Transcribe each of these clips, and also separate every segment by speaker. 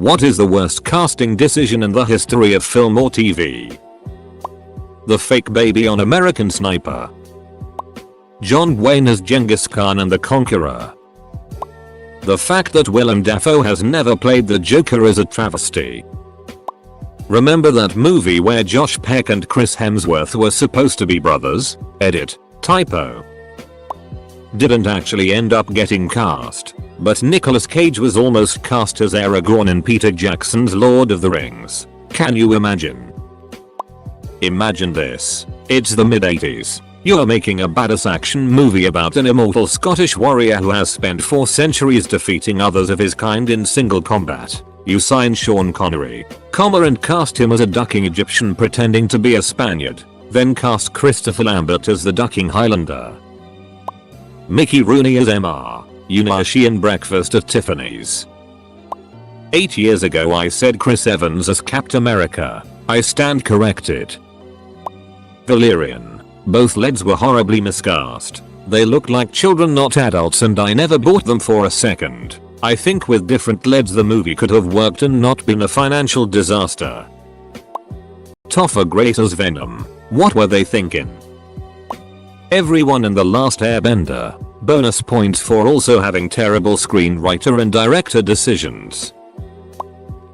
Speaker 1: What is the worst casting decision in the history of film or TV? The fake baby on American Sniper. John Wayne as Genghis Khan and the Conqueror. The fact that Willem Dafoe has never played the Joker is a travesty. Remember that movie where Josh Peck and Chris Hemsworth were supposed to be brothers? Edit. Typo. Didn't actually end up getting cast, but Nicolas Cage was almost cast as Aragorn in Peter Jackson's Lord of the Rings. Can you imagine? Imagine this. It's the mid-80s. You're making a badass action movie about an immortal Scottish warrior who has spent 4 centuries defeating others of his kind in single combat. You sign Sean Connery, and cast him as a ducking Egyptian pretending to be a Spaniard. Then cast Christopher Lambert as the ducking Highlander. Mickey Rooney as MR, Unashi in Breakfast at Tiffany's. 8 years ago I said Chris Evans as Captain America. I stand corrected. Valerian. Both leads were horribly miscast. They looked like children not adults and I never bought them for a second. I think with different leads the movie could have worked and not been a financial disaster. Topher Grace as Venom. What were they thinking? Everyone in The Last Airbender. Bonus points for also having terrible screenwriter and director decisions.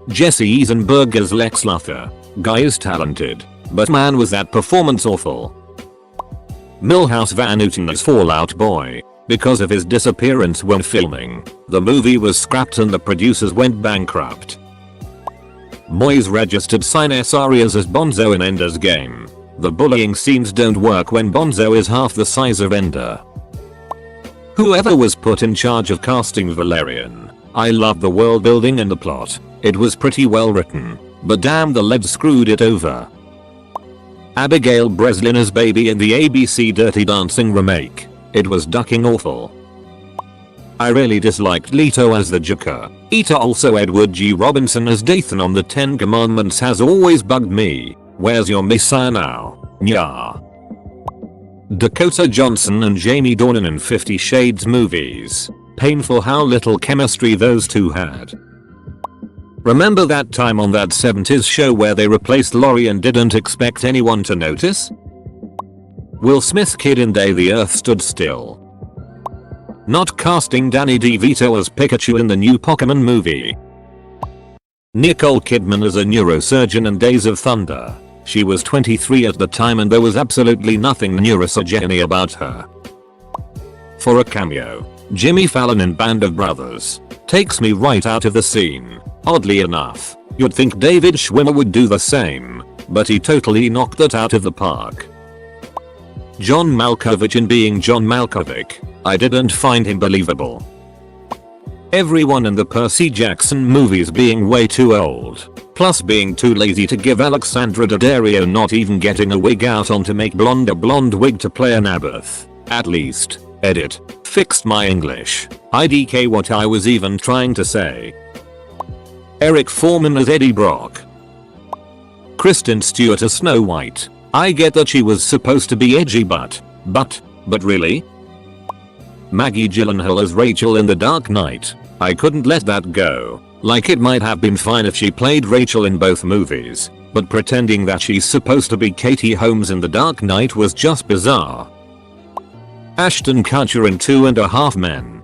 Speaker 1: Jesse Eisenberg as Lex Luthor. Guy is talented, but man was that performance awful. Milhouse Van Houten as Fallout Boy. Because of his disappearance when filming, the movie was scrapped and the producers went bankrupt. Moyes registered Sines Arias as Bonzo in Ender's Game. The bullying scenes don't work when Bonzo is half the size of Ender. Whoever was put in charge of casting Valerian. I loved the world building and the plot. It was pretty well written, but damn the lead screwed it over. Abigail Breslin as Baby in the ABC Dirty Dancing remake. It was ducking awful. I really disliked Leto as the Joker. Also Edward G. Robinson as Dathan on the 10 Commandments has always bugged me. Where's your Messiah now? Nya. Dakota Johnson and Jamie Dornan in 50 Shades movies. Painful how little chemistry those two had. Remember that time on that 70s show where they replaced Laurie and didn't expect anyone to notice? Will Smith's kid in Day the Earth Stood Still. Not casting Danny DeVito as Pikachu in the new Pokemon movie. Nicole Kidman as a neurosurgeon in Days of Thunder. She was 23 at the time and there was absolutely nothing neurosurgeon-y about her. For a cameo, Jimmy Fallon in Band of Brothers. Takes me right out of the scene. Oddly enough, you'd think David Schwimmer would do the same, but he totally knocked that out of the park. John Malkovich in Being John Malkovich. I didn't find him believable. Everyone in the Percy Jackson movies being way too old, plus being too lazy to give Alexandra Daddario not even getting a wig out on to make blonde a blonde wig to play Annabeth. At least, edit, fixed my English. IDK what I was even trying to say. Eric Foreman as Eddie Brock. Kristen Stewart as Snow White. I get that she was supposed to be edgy but really? Maggie Gyllenhaal as Rachel in The Dark Knight. I couldn't let that go. Like it might have been fine if she played Rachel in both movies, but pretending that she's supposed to be Katie Holmes in The Dark Knight was just bizarre. Ashton Kutcher in 2.5 Men.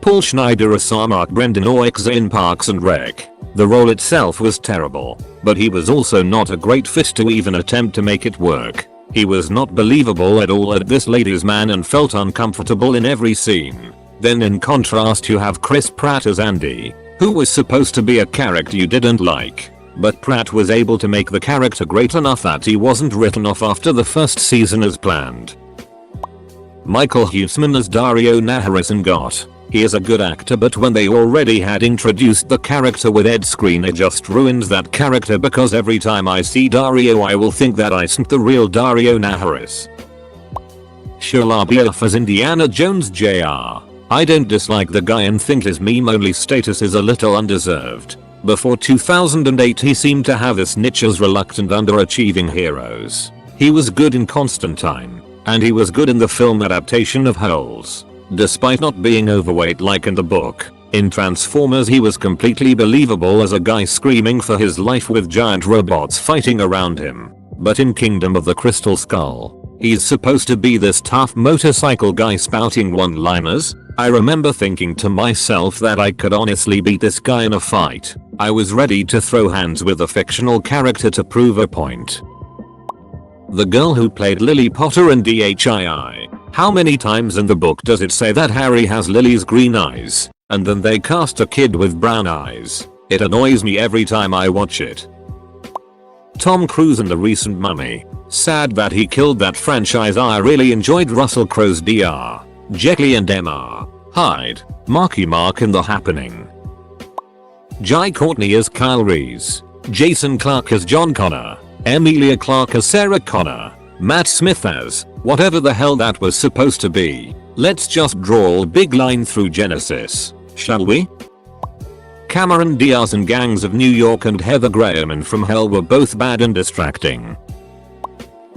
Speaker 1: Paul Schneider as Mark Brendan Oixa in Parks and Rec. The role itself was terrible, but he was also not a great fit to even attempt to make it work. He was not believable at all at this ladies man and felt uncomfortable in every scene. Then in contrast you have Chris Pratt as Andy, who was supposed to be a character you didn't like, but Pratt was able to make the character great enough that he wasn't written off after the first season as planned. Michael Huesman as Dario Naharis in GOT. He is a good actor but when they already had introduced the character with Ed Skrein it just ruins that character because every time I see Dario I will think that isn't the real Dario Naharis. Shia LaBeouf as Indiana Jones Jr. I don't dislike the guy and think his meme-only status is a little undeserved. Before 2008 he seemed to have this niche as reluctant underachieving heroes. He was good in Constantine, and he was good in the film adaptation of Holes. Despite not being overweight like in the book, In Transformers he was completely believable as a guy screaming for his life with giant robots fighting around him. But in Kingdom of the Crystal Skull, he's supposed to be this tough motorcycle guy spouting one-liners. I remember thinking to myself that I could honestly beat this guy in a fight. I was ready to throw hands with a fictional character to prove a point. The girl who played Lily Potter in DHII. How many times in the book does it say that Harry has Lily's green eyes, and then they cast a kid with brown eyes? It annoys me every time I watch it. Tom Cruise in the recent Mummy. Sad that he killed that franchise. I really enjoyed Russell Crowe's Dr. Jekyll and Mr. Hyde. Marky Mark in The Happening. Jai Courtney as Kyle Reese. Jason Clarke as John Connor. Emilia Clarke as Sarah Connor. Matt Smith as whatever the hell that was supposed to be. Let's just draw a big line through Genesis, shall we? Cameron Diaz and Gangs of New York and Heather Graham in From Hell were both bad and distracting.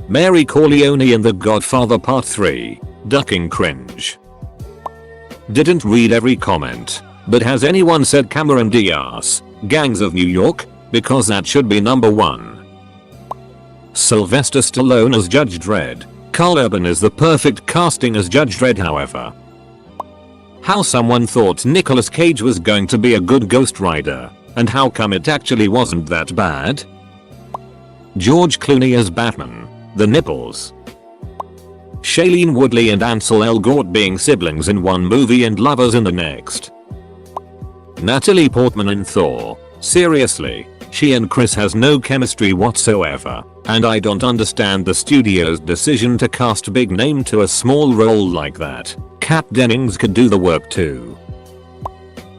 Speaker 1: Mary Corleone in The Godfather Part 3. Ducking cringe. Didn't read every comment, but has anyone said Cameron Diaz, Gangs of New York? Because that should be number 1. Sylvester Stallone as Judge Dredd. Carl Urban is the perfect casting as Judge Dredd, however. How someone thought Nicolas Cage was going to be a good Ghost Rider, and how come it actually wasn't that bad? George Clooney as Batman. The nipples. Shailene Woodley and Ansel Elgort being siblings in one movie and lovers in the next. Natalie Portman in Thor. Seriously, she and Chris has no chemistry whatsoever, and I don't understand the studio's decision to cast big name to a small role like that. Kat Dennings could do the work too.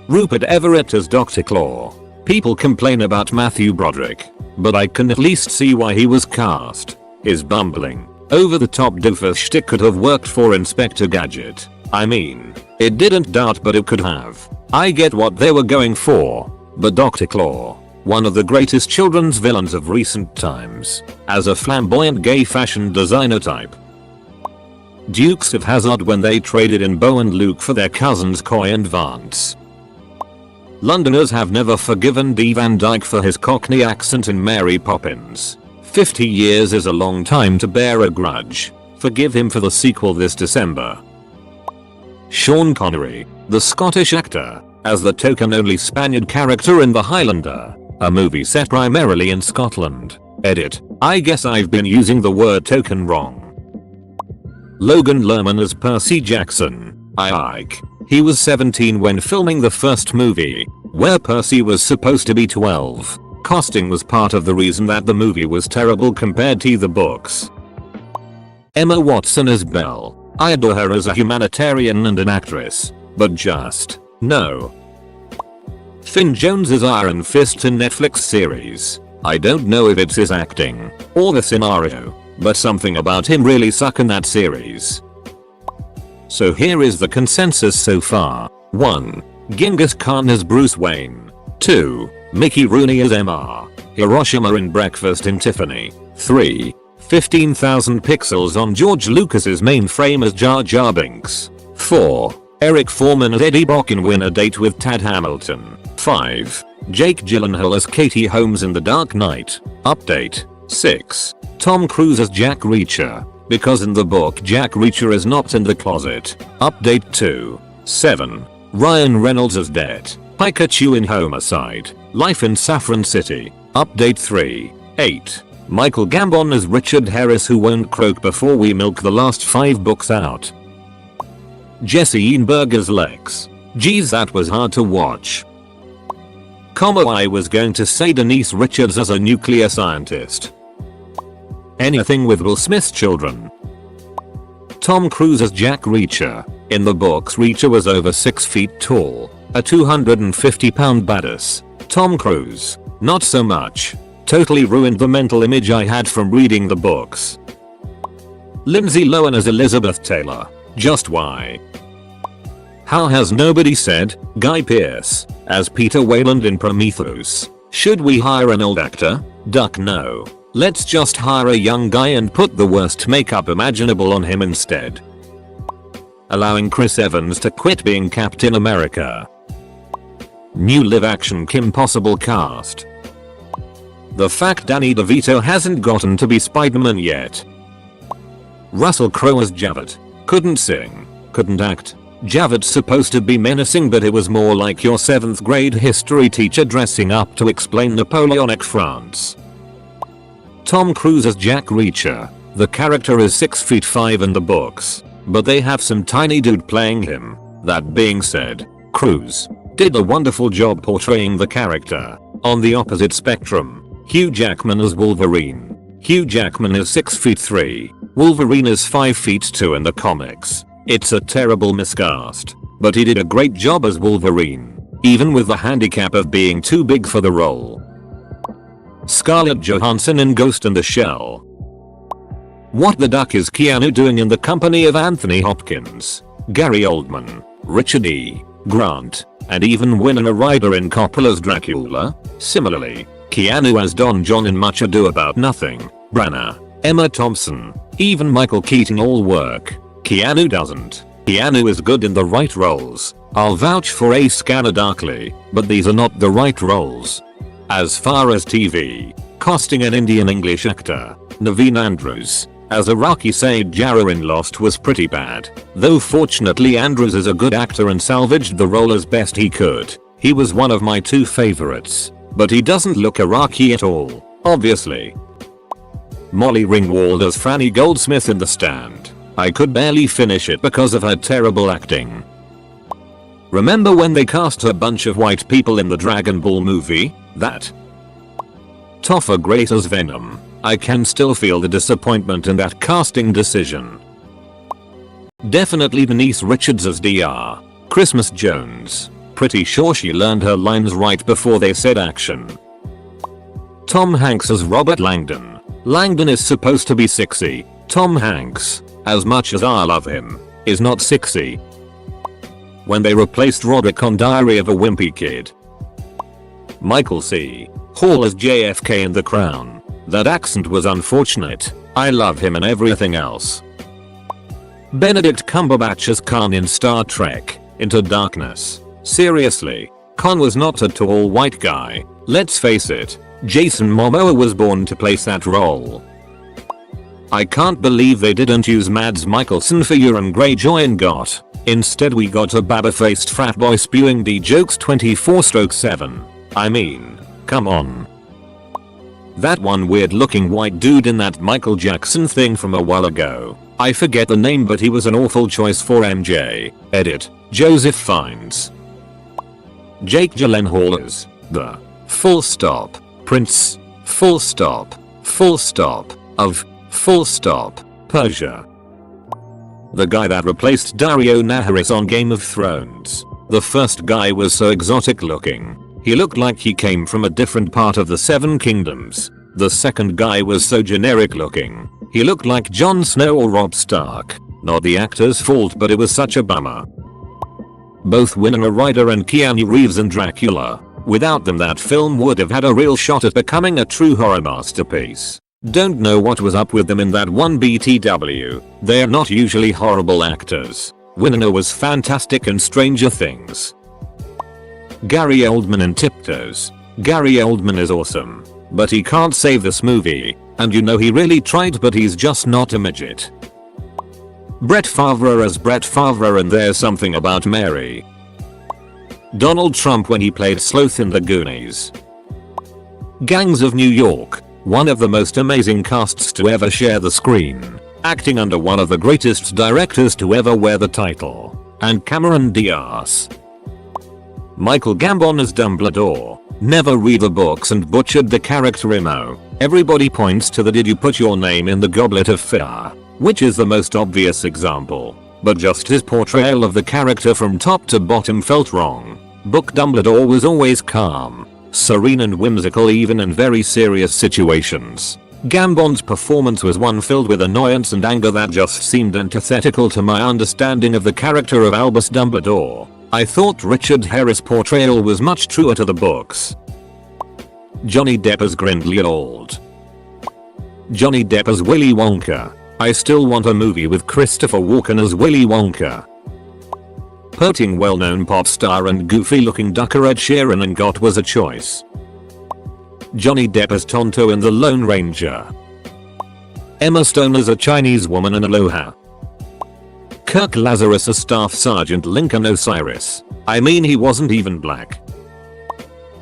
Speaker 1: Rupert Everett as Dr. Claw. People complain about Matthew Broderick, but I can at least see why he was cast. His bumbling, over-the-top doofus shtick could have worked for Inspector Gadget. I mean, it didn't dart, but it could have. I get what they were going for, but Dr. Claw, one of the greatest children's villains of recent times, as a flamboyant gay fashion designer type. Dukes of Hazzard when they traded in Bo and Luke for their cousins Coy and Vance. Londoners have never forgiven Dee Van Dyke for his Cockney accent in Mary Poppins. 50 years is a long time to bear a grudge. Forgive him for the sequel this December. Sean Connery, the Scottish actor, as the token-only Spaniard character in The Highlander, a movie set primarily in Scotland. Edit. I guess I've been using the word token wrong. Logan Lerman as Percy Jackson. Ike. He was 17 when filming the first movie, where Percy was supposed to be 12. Casting was part of the reason that the movie was terrible compared to the books. Emma Watson as Belle. I adore her as a humanitarian and an actress, but just no. Finn Jones as Iron Fist in Netflix series. I don't know if it's his acting or the scenario, but something about him really suck in that series. So here is the consensus so far. 1. Genghis Khan as Bruce Wayne. 2. Mickey Rooney as MR. Hiroshima in Breakfast in Tiffany. 3. 15,000 pixels on George Lucas's mainframe as Jar Jar Binks. 4. Eric Foreman as Eddie Brock in Win a Date with Tad Hamilton. 5. Jake Gyllenhaal as Katie Holmes in The Dark Knight. Update. 6. Tom Cruise as Jack Reacher, because in the book Jack Reacher is not in the closet. Update 2. 7. Ryan Reynolds as Det. Pikachu in Homicide. Life in Saffron City. Update 3. 8. Michael Gambon as Richard Harris who won't croak before we milk the last 5 books out. Jesse Eisenberg as Lex. Geez, that was hard to watch. I was going to say Denise Richards as a nuclear scientist. Anything with Will Smith's children. Tom Cruise as Jack Reacher. In the books Reacher was over 6 feet tall, a 250-pound badass. Tom Cruise, not so much. Totally ruined the mental image I had from reading the books. Lindsay Lohan as Elizabeth Taylor. Just why? How has nobody said Guy Pearce as Peter Wayland in Prometheus? Should we hire an old actor? Duck no. Let's just hire a young guy and put the worst makeup imaginable on him instead. Allowing Chris Evans to quit being Captain America. New live-action Kim Possible cast. The fact Danny DeVito hasn't gotten to be Spider-Man yet. Russell Crowe as Javert. Couldn't sing, couldn't act. Javert's supposed to be menacing, but it was more like your 7th grade history teacher dressing up to explain Napoleonic France. Tom Cruise as Jack Reacher. The character is 6'5" in the books, but they have some tiny dude playing him. That being said, Cruise did a wonderful job portraying the character. On the opposite spectrum, Hugh Jackman as Wolverine. Hugh Jackman is 6'3". Wolverine is 5'2" in the comics. It's a terrible miscast, but he did a great job as Wolverine, even with the handicap of being too big for the role. Scarlett Johansson in Ghost in the Shell. What the duck is Keanu doing in the company of Anthony Hopkins, Gary Oldman, Richard E. Grant, and even Winona Ryder in Coppola's Dracula? Similarly, Keanu as Don John in Much Ado About Nothing, Branagh, Emma Thompson, even Michael Keaton all work. Keanu doesn't. Keanu is good in the right roles. I'll vouch for A Scanner Darkly, but these are not the right roles. As far as TV, casting an Indian English actor, Naveen Andrews, as Iraqi Saeed Jarrah in Lost was pretty bad, though fortunately Andrews is a good actor and salvaged the role as best he could. He was one of my 2 favorites, but he doesn't look Iraqi at all, obviously. Molly Ringwald as Franny Goldsmith in The Stand. I could barely finish it because of her terrible acting. Remember when they cast a bunch of white people in the Dragon Ball movie? That. Topher Grace as Venom. I can still feel the disappointment in that casting decision. Definitely Denise Richards as DR. Christmas Jones. Pretty sure she learned her lines right before they said action. Tom Hanks as Robert Langdon. Langdon is supposed to be 6'. Tom Hanks, as much as I love him, is not 6'. When they replaced Roderick on Diary of a Wimpy Kid. Michael C. Hall as JFK in The Crown. That accent was unfortunate. I love him and everything else. Benedict Cumberbatch as Khan in Star Trek Into Darkness. Seriously, Khan was not a tall white guy. Let's face it, Jason Momoa was born to play that role. I can't believe they didn't use Mads Mikkelsen for Euron Greyjoy in GOT. Instead we got a baba-faced frat boy spewing D jokes 24/7. I mean, come on. That one weird looking white dude in that Michael Jackson thing from a while ago. I forget the name, but he was an awful choice for MJ. Edit, Joseph Fiennes. Jake Gyllenhaal as the full stop Prince full stop of full stop Persia. The guy that replaced Dario Naharis on Game of Thrones. The first guy was so exotic looking. He looked like he came from a different part of the Seven Kingdoms. The second guy was so generic looking. He looked like Jon Snow or Robb Stark. Not the actor's fault, but it was such a bummer. Both Winona Ryder and Keanu Reeves in Dracula. Without them that film would have had a real shot at becoming a true horror masterpiece. Don't know what was up with them in that one BTW. They're not usually horrible actors. Winona was fantastic in Stranger Things. Gary Oldman in Tiptoes. Gary Oldman is awesome, but he can't save this movie, and you know he really tried, but he's just not a midget. Brett Favre as Brett Favre in There's Something About Mary. Donald Trump when he played Sloth in The Goonies. Gangs of New York, one of the most amazing casts to ever share the screen, acting under one of the greatest directors to ever wear the title, and Cameron Diaz. Michael Gambon as Dumbledore. Never read the books and butchered the character Imo. Everybody points to the "Did you put your name in the Goblet of Fire?" which is the most obvious example, but just his portrayal of the character from top to bottom felt wrong. Book Dumbledore was always calm, serene and whimsical even in very serious situations. Gambon's performance was one filled with annoyance and anger that just seemed antithetical to my understanding of the character of Albus Dumbledore. I thought Richard Harris' portrayal was much truer to the books. Johnny Depp as Grindelwald. Johnny Depp as Willy Wonka. I still want a movie with Christopher Walken as Willy Wonka. Putting well-known pop star and goofy-looking ducker Ed Sheeran and got was a choice. Johnny Depp as Tonto in The Lone Ranger. Emma Stone as a Chinese woman in Aloha. Kirk Lazarus as Staff Sergeant Lincoln Osiris. I mean, he wasn't even black.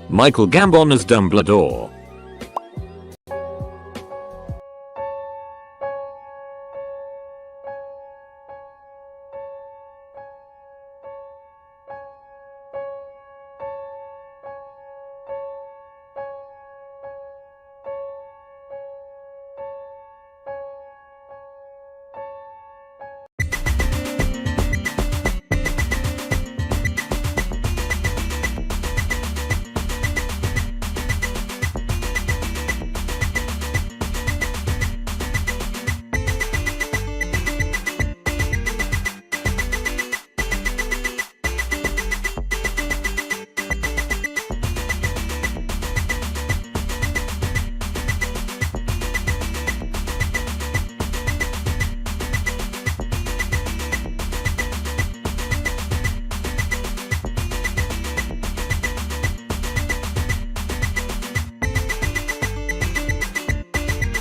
Speaker 1: Michael Gambon as Dumbledore.